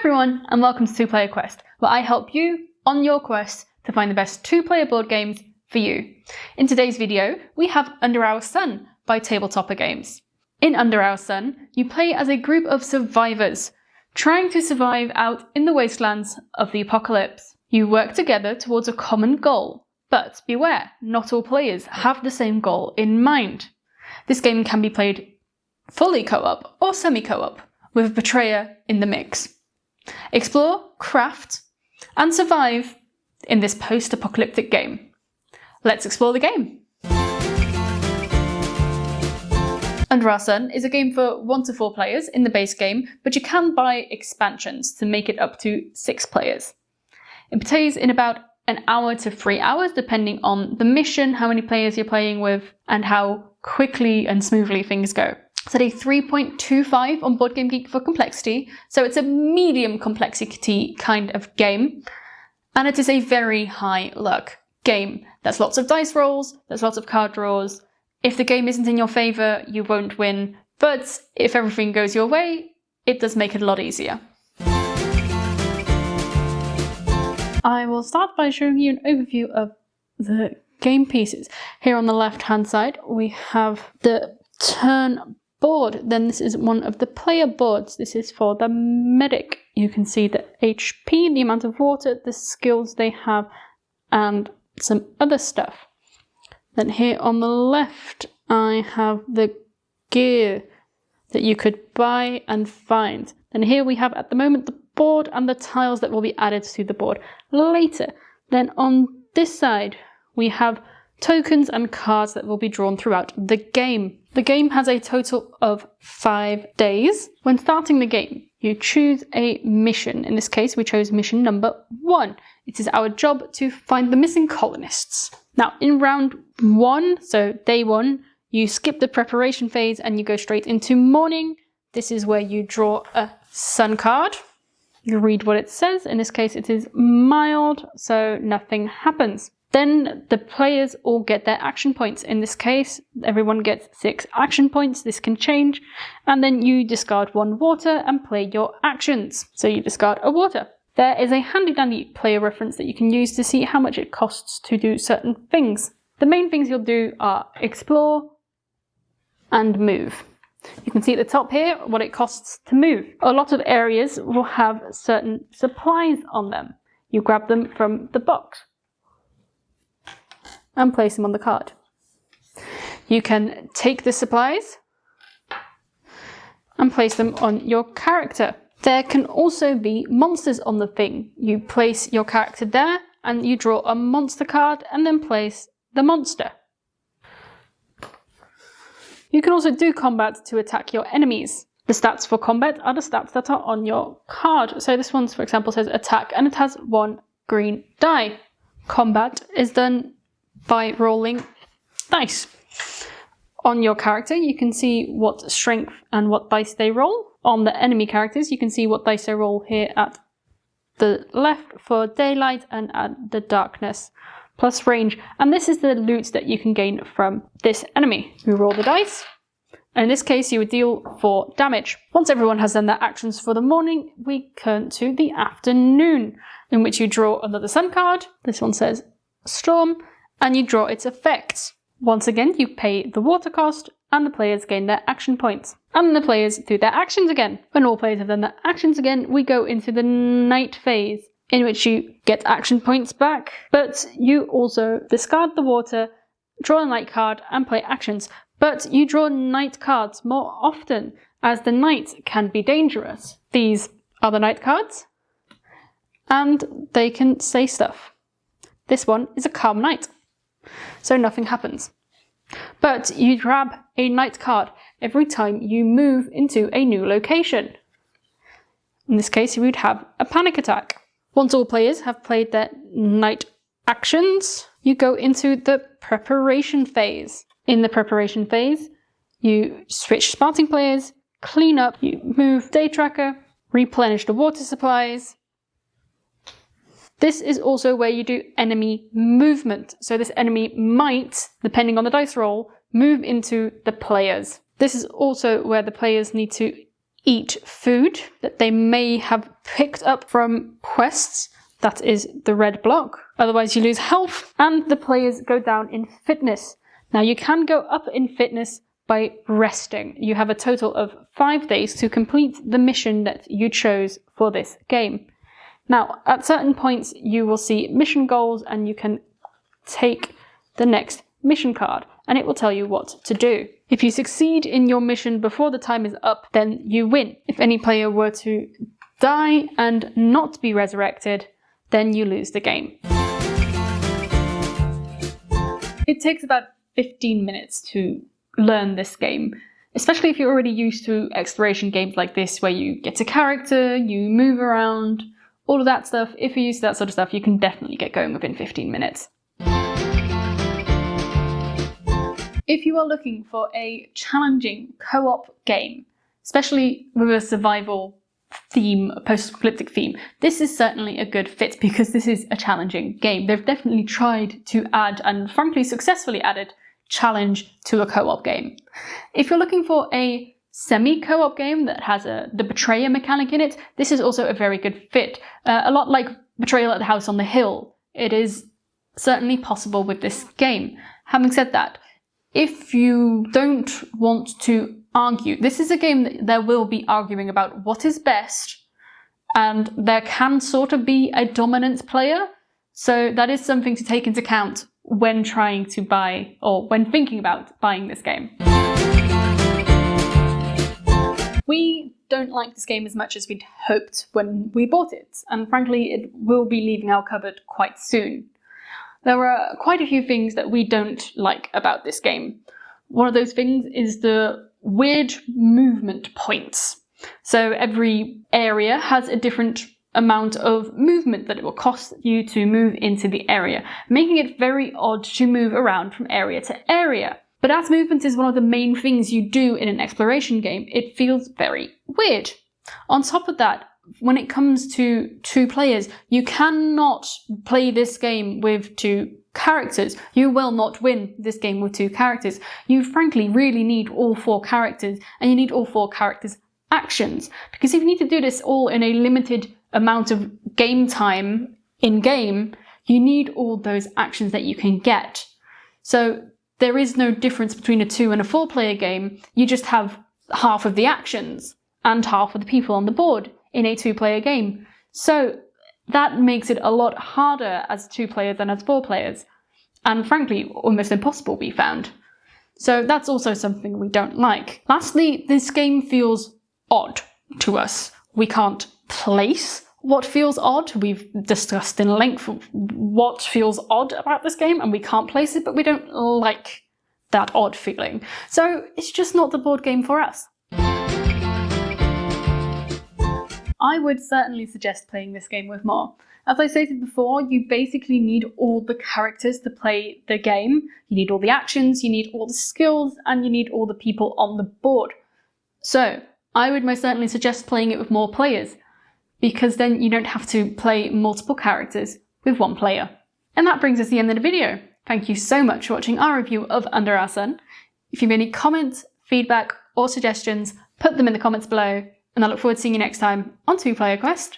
everyone, and welcome to Two Player Quest, where I help you on your quest to find the best two-player board games for you. In today's video, we have Under Our Sun by Tabletopper Games. In Under Our Sun, you play as a group of survivors, trying to survive out in the wastelands of the apocalypse. You work together towards a common goal, but beware, not all players have the same goal in mind. This game can be played fully co-op or semi-co-op, with a betrayer in the mix. Explore, craft, and survive in this post-apocalyptic game. Let's explore the game! Under Our Sun is a game for 1 to 4 players in the base game, but you can buy expansions to make it up to 6 players. It plays in about an hour to 3 hours, depending on the mission, how many players you're playing with, and how quickly and smoothly things go. It's at a 3.25 on Board Game Geek for complexity, so it's a medium complexity kind of game, and it is a very high luck game. There's lots of dice rolls, there's lots of card draws. If the game isn't in your favour, you won't win, but if everything goes your way, it does make it a lot easier. I will start by showing you an overview of the game pieces. Here on the left hand side we have the turn board. Then this is one of the player boards. This is for the medic. You can see the HP, the amount of water, the skills they have, and some other stuff. Then here on the left I have the gear that you could buy and find. And here we have at the moment the board and the tiles that will be added to the board later. Then on this side we have tokens and cards that will be drawn throughout the game. The game has a total of 5 days. When starting the game, you choose a mission. In this case, we chose mission number 1. It is our job to find the missing colonists. Now, in round 1, so day 1, you skip the preparation phase and you go straight into morning. This is where you draw a sun card. You read what it says. In this case, it is mild, so nothing happens. Then the players all get their action points. In this case, everyone gets 6 action points. This can change. And then you discard 1 water and play your actions. So you discard a water. There is a handy dandy player reference that you can use to see how much it costs to do certain things. The main things you'll do are explore and move. You can see at the top here what it costs to move. A lot of areas will have certain supplies on them. You grab them from the box and place them on the card. You can take the supplies and place them on your character. There can also be monsters on the thing. You place your character there and you draw a monster card and then place the monster. You can also do combat to attack your enemies. The stats for combat are the stats that are on your card. So this one, for example, says attack and it has 1 green die. Combat is done by rolling dice. On your character, you can see what strength and what dice they roll. On the enemy characters, you can see what dice they roll here at the left for daylight and at the darkness, plus range. And this is the loot that you can gain from this enemy. You roll the dice, and in this case you would deal 4 damage. Once everyone has done their actions for the morning, we turn to the afternoon, in which you draw another sun card. This one says storm, and you draw its effects. Once again, you pay the water cost, and the players gain their action points. And the players do their actions again. When all players have done their actions again, we go into the night phase, in which you get action points back, but you also discard the water, draw a night card, and play actions. But you draw night cards more often, as the night can be dangerous. These are the night cards, and they can say stuff. This one is a calm night, so nothing happens. But you grab a night card every time you move into a new location. In this case, you would have a panic attack. Once all players have played their night actions, you go into the preparation phase. In the preparation phase, you switch starting players, clean up, you move day tracker, replenish the water supplies. This is also where you do enemy movement. So this enemy might, depending on the dice roll, move into the players. This is also where the players need to eat food that they may have picked up from quests, that is the red block. Otherwise you lose health and the players go down in fitness. Now you can go up in fitness by resting. You have a total of 5 days to complete the mission that you chose for this game. Now, at certain points you will see mission goals and you can take the next mission card and it will tell you what to do. If you succeed in your mission before the time is up, then you win. If any player were to die and not be resurrected, then you lose the game. It takes about 15 minutes to learn this game, especially if you're already used to exploration games like this where you get a character, you move around, all of that stuff. If you're used to that sort of stuff, you can definitely get going within 15 minutes. If you are looking for a challenging co-op game, especially with a survival theme, a post-apocalyptic theme, this is certainly a good fit because this is a challenging game. They've definitely tried to add, and frankly successfully added, challenge to a co-op game. If you're looking for a semi-co-op game that has the betrayer mechanic in it, this is also a very good fit. A lot like Betrayal at the House on the Hill, it is certainly possible with this game. Having said that, if you don't want to argue, this is a game that there will be arguing about what is best, and there can sort of be a dominant player, so that is something to take into account when trying to buy, or when thinking about buying this game. We don't like this game as much as we'd hoped when we bought it, and frankly it will be leaving our cupboard quite soon. There are quite a few things that we don't like about this game. One of those things is the weird movement points. So every area has a different amount of movement that it will cost you to move into the area, making it very odd to move around from area to area. But as movement is one of the main things you do in an exploration game, it feels very weird. On top of that, when it comes to 2 players, you cannot play this game with 2 characters. You will not win this game with 2 characters. You frankly really need all 4 characters, and you need all 4 characters' actions. Because if you need to do this all in a limited amount of game time in-game, you need all those actions that you can get. So there is no difference between a 2 and a 4-player game. You just have half of the actions and half of the people on the board in a 2-player game. So that makes it a lot harder as 2 players than as 4 players. And frankly, almost impossible, we found. So that's also something we don't like. Lastly, this game feels odd to us. We can't place what feels odd. We've discussed in length what feels odd about this game, and we can't place it, but we don't like that odd feeling. So it's just not the board game for us. I would certainly suggest playing this game with more. As I stated before, you basically need all the characters to play the game. You need all the actions, you need all the skills, and you need all the people on the board. So I would most certainly suggest playing it with more players, because then you don't have to play multiple characters with 1 player. And that brings us to the end of the video. Thank you so much for watching our review of Under Our Sun. If you have any comments, feedback, or suggestions, put them in the comments below, and I look forward to seeing you next time on 2 Player Quest.